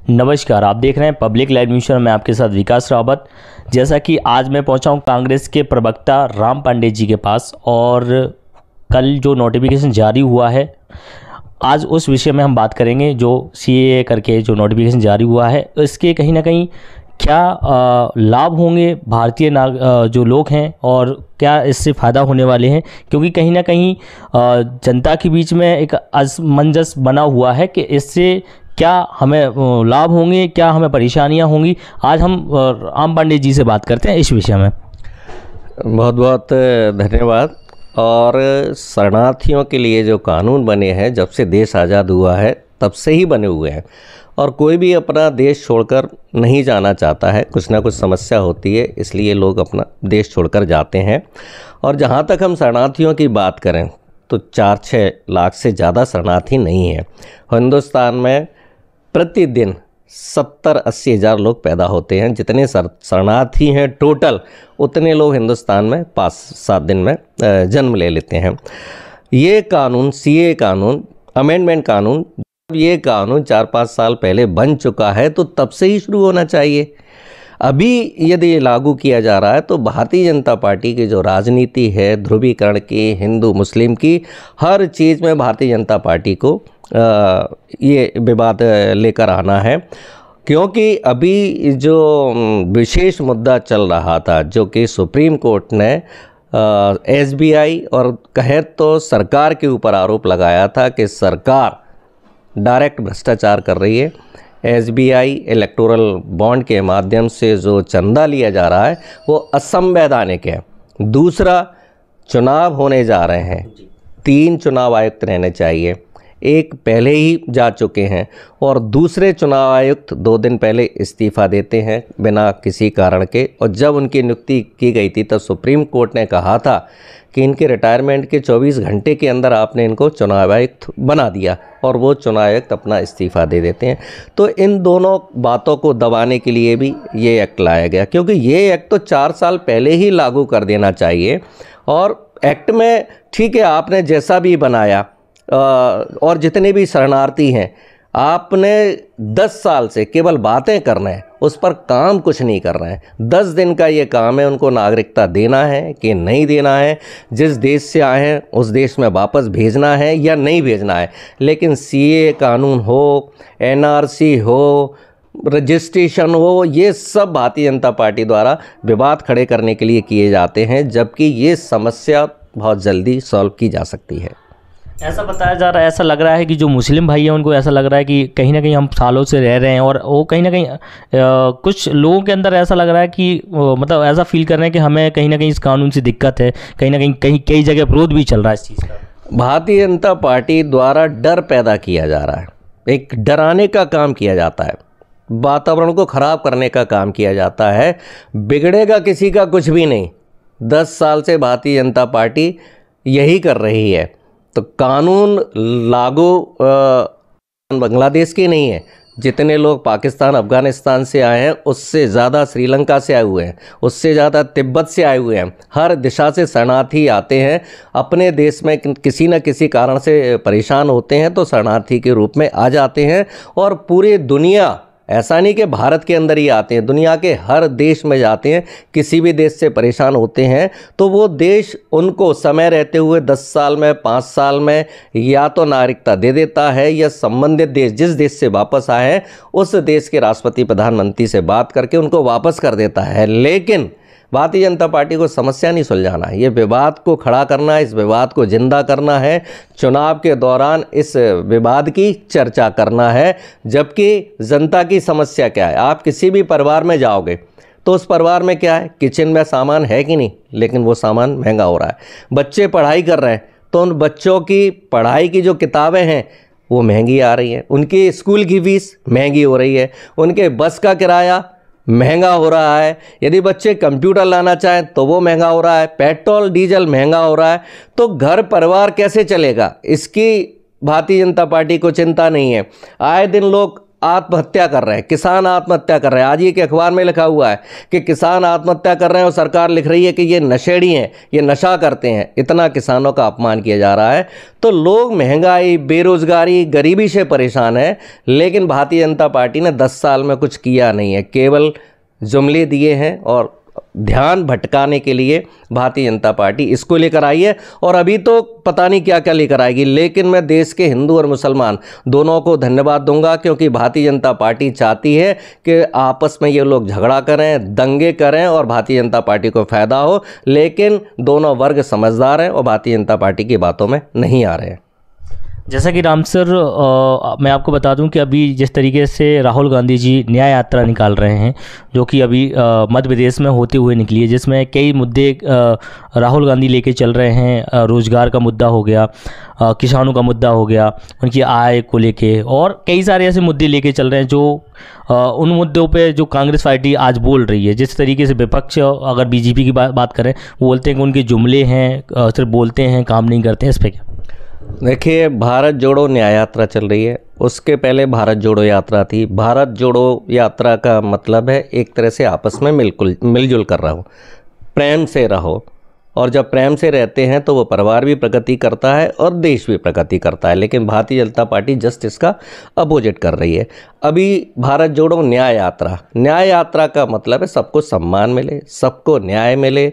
नमस्कार, आप देख रहे हैं पब्लिक लाइव न्यूज़। मैं आपके साथ विकास रावत। जैसा कि आज मैं पहुंचा हूं कांग्रेस के प्रवक्ता राम पांडे जी के पास, और कल जो नोटिफिकेशन जारी हुआ है आज उस विषय में हम बात करेंगे। जो सीएए करके जो नोटिफिकेशन जारी हुआ है, इसके कहीं ना कहीं क्या लाभ होंगे भारतीय जो लोग हैं, और क्या इससे फ़ायदा होने वाले हैं, क्योंकि कहीं ना कहीं जनता के बीच में एक असमंजस बना हुआ है कि इससे क्या हमें लाभ होंगे, क्या हमें परेशानियां होंगी। आज हम राम पांडे जी से बात करते हैं इस विषय में। बहुत बहुत धन्यवाद। और शरणार्थियों के लिए जो कानून बने हैं, जब से देश आज़ाद हुआ है तब से ही बने हुए हैं, और कोई भी अपना देश छोड़कर नहीं जाना चाहता है। कुछ ना कुछ समस्या होती है, इसलिए लोग अपना देश छोड़कर जाते हैं। और जहाँ तक हम शरणार्थियों की बात करें तो 4-6 लाख से ज़्यादा शरणार्थी नहीं है। हिंदुस्तान में प्रतिदिन 70-80 हज़ार लोग पैदा होते हैं। जितने शरणार्थी हैं टोटल, उतने लोग हिंदुस्तान में 5-7 दिन में जन्म ले लेते हैं। ये कानून, सीए कानून, अमेंडमेंट कानून, ये कानून 4-5 साल पहले बन चुका है, तो तब से ही शुरू होना चाहिए। अभी यदि ये लागू किया जा रहा है तो भारतीय जनता पार्टी की जो राजनीति है, ध्रुवीकरण की, हिंदू मुस्लिम की, हर चीज़ में भारतीय जनता पार्टी को ये विवाद लेकर आना है। क्योंकि अभी जो विशेष मुद्दा चल रहा था, जो कि सुप्रीम कोर्ट ने एसबीआई और कहे तो सरकार के ऊपर आरोप लगाया था कि सरकार डायरेक्ट भ्रष्टाचार कर रही है। एसबीआई इलेक्टोरल बॉन्ड के माध्यम से जो चंदा लिया जा रहा है वो असंवैधानिक है। दूसरा, चुनाव होने जा रहे हैं, 3 चुनाव आयुक्त रहने चाहिए, एक पहले ही जा चुके हैं, और दूसरे चुनाव आयुक्त 2 दिन इस्तीफ़ा देते हैं बिना किसी कारण के। और जब उनकी नियुक्ति की गई थी तो सुप्रीम कोर्ट ने कहा था कि इनके रिटायरमेंट के 24 घंटे के अंदर आपने इनको चुनाव आयुक्त बना दिया, और वो चुनाव आयुक्त अपना इस्तीफ़ा दे देते हैं। तो इन दोनों बातों को दबाने के लिए भी ये एक्ट लाया गया, क्योंकि ये एक्ट तो 4 साल पहले ही लागू कर देना चाहिए। और एक्ट में ठीक है, आपने जैसा भी बनाया, और जितने भी शरणार्थी हैं, आपने 10 साल से केवल बातें करना है, उस पर काम कुछ नहीं कर रहे हैं। 10 दिन का ये काम है, उनको नागरिकता देना है कि नहीं देना है, जिस देश से आए हैं उस देश में वापस भेजना है या नहीं भेजना है। लेकिन सीए कानून हो, एनआरसी हो, रजिस्ट्रेशन हो, ये सब भारतीय जनता पार्टी द्वारा विवाद खड़े करने के लिए किए जाते हैं, जबकि ये समस्या बहुत जल्दी सॉल्व की जा सकती है। ऐसा बताया जा रहा है, ऐसा लग रहा है कि जो मुस्लिम भाई हैं उनको ऐसा लग रहा है कि कहीं ना कहीं हम सालों से रह रहे हैं, और वो कहीं ना कहीं कुछ लोगों के अंदर ऐसा लग रहा है कि मतलब ऐसा फील कर रहे हैं कि हमें कहीं ना कहीं इस कानून से दिक्कत है। कहीं ना कहीं कई जगह विरोध भी चल रहा है इस चीज़ का। भारतीय जनता पार्टी द्वारा डर पैदा किया जा रहा है, एक डराने का काम किया जाता है, वातावरण को ख़राब करने का काम किया जाता है। बिगड़ेगा किसी का कुछ भी नहीं। 10 साल से भारतीय जनता पार्टी यही कर रही है। तो कानून लागू बांग्लादेश के नहीं है। जितने लोग पाकिस्तान, अफ़गानिस्तान से आए हैं, उससे ज़्यादा श्रीलंका से आए हुए हैं, उससे ज़्यादा तिब्बत से आए हुए हैं। हर दिशा से शरणार्थी आते हैं, अपने देश में किसी न किसी कारण से परेशान होते हैं तो शरणार्थी के रूप में आ जाते हैं। और पूरी दुनिया, ऐसा नहीं कि भारत के अंदर ही आते हैं, दुनिया के हर देश में जाते हैं। किसी भी देश से परेशान होते हैं तो वो देश उनको समय रहते हुए 10 साल में, 5 साल में या तो नागरिकता दे देता है, या संबंधित देश, जिस देश से वापस आए हैं उस देश के राष्ट्रपति, प्रधानमंत्री से बात करके उनको वापस कर देता है। लेकिन भारतीय जनता पार्टी को समस्या नहीं सुलझाना है, ये विवाद को खड़ा करना है, इस विवाद को जिंदा करना है, चुनाव के दौरान इस विवाद की चर्चा करना है। जबकि जनता की समस्या क्या है, आप किसी भी परिवार में जाओगे तो उस परिवार में क्या है, किचन में सामान है कि नहीं, लेकिन वो सामान महंगा हो रहा है। बच्चे पढ़ाई कर रहे हैं तो उन बच्चों की पढ़ाई की जो किताबें हैं वो महंगी आ रही हैं, उनकी स्कूल की फीस महंगी हो रही है, उनके बस का किराया महंगा हो रहा है। यदि बच्चे कंप्यूटर लाना चाहें तो वो महंगा हो रहा है, पेट्रोल डीजल महंगा हो रहा है। तो घर परिवार कैसे चलेगा, इसकी भारतीय जनता पार्टी को चिंता नहीं है। आए दिन लोग आत्महत्या कर रहे हैं, किसान आत्महत्या कर रहे हैं। आज ये कि अखबार में लिखा हुआ है कि किसान आत्महत्या कर रहे हैं और सरकार लिख रही है कि ये नशेड़ी हैं, ये नशा करते हैं। इतना किसानों का अपमान किया जा रहा है। तो लोग महंगाई, बेरोजगारी, गरीबी से परेशान है, लेकिन भारतीय जनता पार्टी ने 10 साल में कुछ किया नहीं है। केवल जुमले दिए हैं और ध्यान भटकाने के लिए भारतीय जनता पार्टी इसको लेकर आई है, और अभी तो पता नहीं क्या क्या लेकर आएगी। लेकिन मैं देश के हिंदू और मुसलमान दोनों को धन्यवाद दूंगा, क्योंकि भारतीय जनता पार्टी चाहती है कि आपस में ये लोग झगड़ा करें, दंगे करें और भारतीय जनता पार्टी को फायदा हो। लेकिन दोनों वर्ग समझदार हैं और भारतीय जनता पार्टी की बातों में नहीं आ रहे हैं। जैसा कि राम सर, मैं आपको बता दूं कि अभी जिस तरीके से राहुल गांधी जी न्याय यात्रा निकाल रहे हैं, जो कि अभी मध्य प्रदेश में होते हुए निकली है, जिसमें कई मुद्दे राहुल गांधी लेके चल रहे हैं। रोजगार का मुद्दा हो गया, किसानों का मुद्दा हो गया, उनकी आय को लेके, और कई सारे ऐसे मुद्दे लेके चल रहे हैं जो उन मुद्दों पे जो कांग्रेस पार्टी आज बोल रही है। जिस तरीके से विपक्ष, अगर बीजेपी की बात करें, वो बोलते हैं कि उनके जुमले हैं, सिर्फ बोलते हैं, काम नहीं करते हैं। इस पर क्या? देखिए, भारत जोड़ो न्याय यात्रा चल रही है, उसके पहले भारत जोड़ो यात्रा थी। भारत जोड़ो यात्रा का मतलब है एक तरह से आपस में मिलजुल कर रहो, प्रेम से रहो, और जब प्रेम से रहते हैं तो वो परिवार भी प्रगति करता है और देश भी प्रगति करता है। लेकिन भारतीय जनता पार्टी जस्ट इसका अपोजिट कर रही है। अभी भारत जोड़ो न्याय यात्रा का मतलब है सबको सम्मान मिले, सबको न्याय मिले।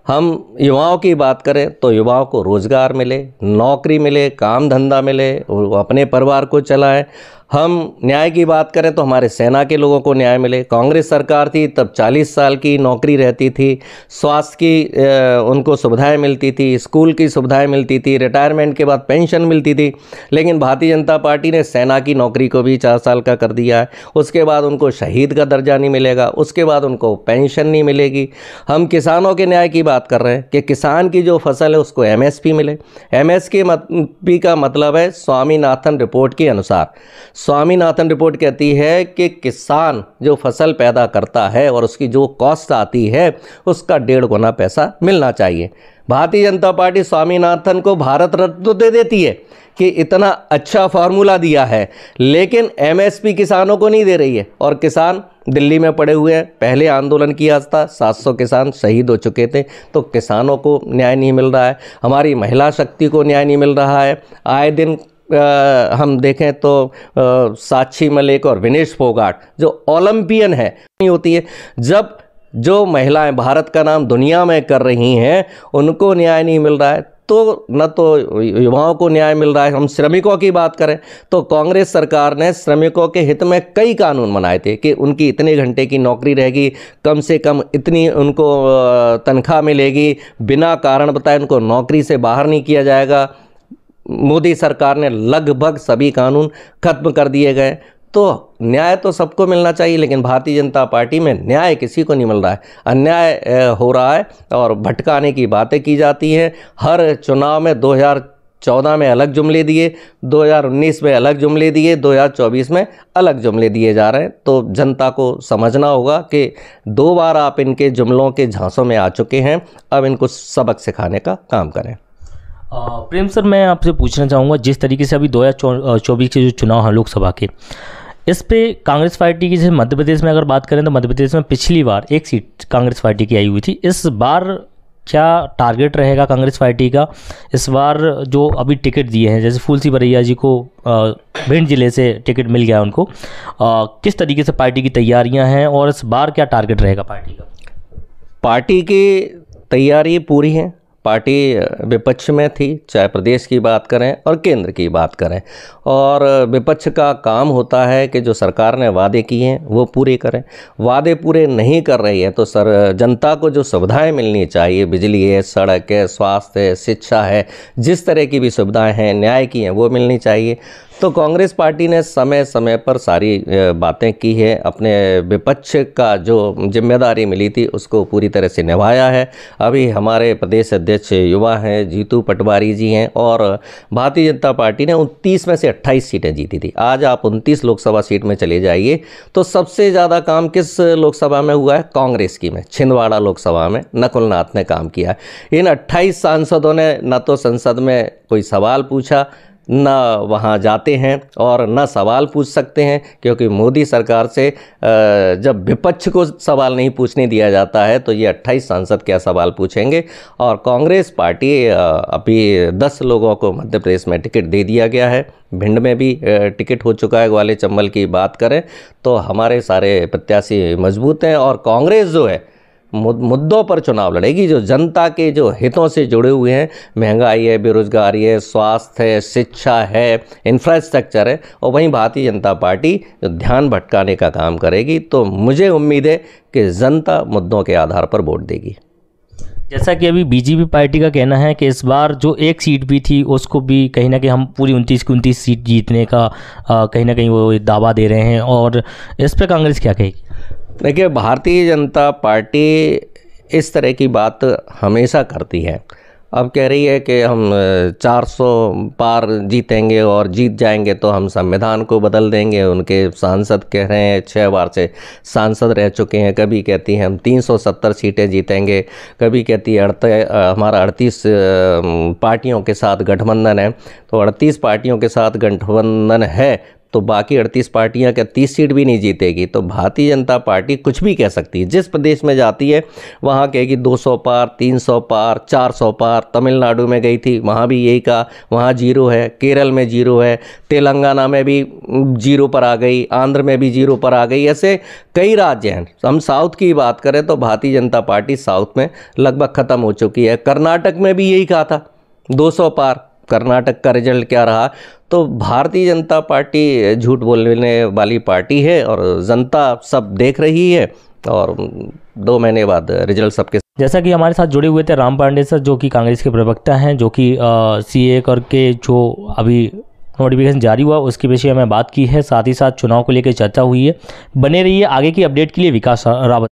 हम युवाओं की बात करें तो युवाओं को रोज़गार मिले, नौकरी मिले, काम धंधा मिले, वो अपने परिवार को चलाएं। हम न्याय की बात करें तो हमारे सेना के लोगों को न्याय मिले। कांग्रेस सरकार थी तब 40 साल की नौकरी रहती थी, स्वास्थ्य की उनको सुविधाएं मिलती थी, स्कूल की सुविधाएं मिलती थी, रिटायरमेंट के बाद पेंशन मिलती थी। लेकिन भारतीय जनता पार्टी ने सेना की नौकरी को भी 4 साल का कर दिया है। उसके बाद उनको शहीद का दर्जा नहीं मिलेगा, उसके बाद उनको पेंशन नहीं मिलेगी। हम किसानों के न्याय की बात कर रहे हैं कि किसान की जो फसल है उसको MSP मिले। MSP का मतलब है स्वामीनाथन रिपोर्ट के अनुसार। स्वामीनाथन रिपोर्ट कहती है कि किसान जो फसल पैदा करता है और उसकी जो कॉस्ट आती है उसका 1.5 गुना पैसा मिलना चाहिए। भारतीय जनता पार्टी स्वामीनाथन को भारत रत्न तो दे देती है कि इतना अच्छा फार्मूला दिया है, लेकिन MSP किसानों को नहीं दे रही है। और किसान दिल्ली में पड़े हुए हैं। पहले आंदोलन किया था, 700 किसान शहीद हो चुके थे, तो किसानों को न्याय नहीं मिल रहा है। हमारी महिला शक्ति को न्याय नहीं मिल रहा है। आए दिन हम देखें तो साक्षी मलिक और विनेश फोगाट जो ओलंपियन है नहीं होती है, जब जो महिलाएं भारत का नाम दुनिया में कर रही हैं उनको न्याय नहीं मिल रहा है, तो न तो युवाओं को न्याय मिल रहा है। हम श्रमिकों की बात करें तो कांग्रेस सरकार ने श्रमिकों के हित में कई कानून बनाए थे कि उनकी इतने घंटे की नौकरी रहेगी, कम से कम इतनी उनको तनख्वाह मिलेगी, बिना कारण बताए उनको नौकरी से बाहर नहीं किया जाएगा। मोदी सरकार ने लगभग सभी कानून खत्म कर दिए गए। तो न्याय तो सबको मिलना चाहिए, लेकिन भारतीय जनता पार्टी में न्याय किसी को नहीं मिल रहा है, अन्याय हो रहा है और भटकाने की बातें की जाती हैं। हर चुनाव में 2014 में अलग जुमले दिए, 2019 में अलग जुमले दिए, 2024 में अलग जुमले दिए जा रहे हैं। तो जनता को समझना होगा कि 2 बार आप इनके जुमलों के झांसों में आ चुके हैं, अब इनको सबक सिखाने का काम करें। प्रेम सर, मैं आपसे पूछना चाहूँगा, जिस तरीके से अभी 2024 के जो चुनाव हैं लोकसभा के, इस पे कांग्रेस पार्टी की, जैसे मध्य प्रदेश में अगर बात करें तो मध्य प्रदेश में पिछली बार 1 सीट कांग्रेस पार्टी की आई हुई थी। इस बार क्या टारगेट रहेगा कांग्रेस पार्टी का? इस बार जो अभी टिकट दिए हैं, जैसे फूल सिंह बरैया जी को भिंड जिले से टिकट मिल गया उनको, किस तरीके से पार्टी की तैयारियां हैं और इस बार क्या टारगेट रहेगा पार्टी का? पार्टी की तैयारी पूरी है। पार्टी विपक्ष में थी, चाहे प्रदेश की बात करें और केंद्र की बात करें, और विपक्ष का काम होता है कि जो सरकार ने वादे किए हैं वो पूरे करें। वादे पूरे नहीं कर रही है तो जनता को जो सुविधाएं मिलनी चाहिए, बिजली है, सड़क है, स्वास्थ्य है, शिक्षा है, जिस तरह की भी सुविधाएं हैं, न्याय की हैं, वो मिलनी चाहिए। तो कांग्रेस पार्टी ने समय समय पर सारी बातें की है। अपने विपक्ष का जो जिम्मेदारी मिली थी उसको पूरी तरह से निभाया है। अभी हमारे प्रदेश अध्यक्ष युवा हैं, जीतू पटवारी जी हैं, और भारतीय जनता पार्टी ने 29 में से 28 सीटें जीती थी। आज आप 29 लोकसभा सीट में चले जाइए तो सबसे ज़्यादा काम किस लोकसभा में हुआ है? कांग्रेस की में, छिंदवाड़ा लोकसभा में नकुल नाथ ने काम किया है। इन 28 सांसदों ने न तो संसद में कोई सवाल पूछा, ना वहाँ जाते हैं और ना सवाल पूछ सकते हैं, क्योंकि मोदी सरकार से जब विपक्ष को सवाल नहीं पूछने दिया जाता है तो ये 28 सांसद क्या सवाल पूछेंगे। और कांग्रेस पार्टी अभी 10 लोगों को मध्य प्रदेश में टिकट दे दिया गया है, भिंड में भी टिकट हो चुका है। ग्वालियर चंबल की बात करें तो हमारे सारे प्रत्याशी मजबूत हैं और कांग्रेस जो है मुद्दों पर चुनाव लड़ेगी, जो जनता के जो हितों से जुड़े हुए हैं, महंगाई है, बेरोजगारी है, स्वास्थ्य है, शिक्षा है, इंफ्रास्ट्रक्चर है, और वहीं भारतीय जनता पार्टी जो ध्यान भटकाने का काम करेगी। तो मुझे उम्मीद है कि जनता मुद्दों के आधार पर वोट देगी। जैसा कि अभी बीजेपी पार्टी का कहना है कि इस बार जो एक सीट भी थी उसको भी कहीं ना कहीं हम पूरी 29 की 29 सीट जीतने का कहीं ना कहीं वो दावा दे रहे हैं, और इस पर कांग्रेस क्या कहेगी? देखिए, भारतीय जनता पार्टी इस तरह की बात हमेशा करती है। अब कह रही है कि हम 400 पार जीतेंगे और जीत जाएंगे तो हम संविधान को बदल देंगे। उनके सांसद कह रहे हैं 6 बार से सांसद रह चुके हैं। कभी कहती हैं हम 370 सीटें जीतेंगे, कभी कहती है हमारा 38 पार्टियों के साथ गठबंधन है। तो 38 पार्टियों के साथ गठबंधन है तो बाकी 38 पार्टियां क्या 30 सीट भी नहीं जीतेगी? तो भारतीय जनता पार्टी कुछ भी कह सकती है। जिस प्रदेश में जाती है वहाँ कहेगी 200 पार, 300 पार, 400 पार। तमिलनाडु में गई थी, वहाँ भी यही कहा, वहाँ 0 है। केरल में 0 है, तेलंगाना में भी 0 पर आ गई, आंध्र में भी 0 पर आ गई। ऐसे कई राज्य हैं। हम साउथ की बात करें तो भारतीय जनता पार्टी साउथ में लगभग ख़त्म हो चुकी है। कर्नाटक में भी यही कहा था 200 पार। कर्नाटक का रिजल्ट क्या रहा? तो भारतीय जनता पार्टी झूठ बोलने वाली पार्टी है और जनता सब देख रही है, और 2 महीने बाद रिजल्ट सबके। जैसा कि हमारे साथ जुड़े हुए थे राम पांडे सर, जो कि कांग्रेस के प्रवक्ता हैं, जो कि CAA करके जो अभी नोटिफिकेशन जारी हुआ उसके विषय में बात की है, साथ ही साथ चुनाव को लेकर चर्चा हुई है। बने रहिए आगे की अपडेट के लिए। विकास रावत।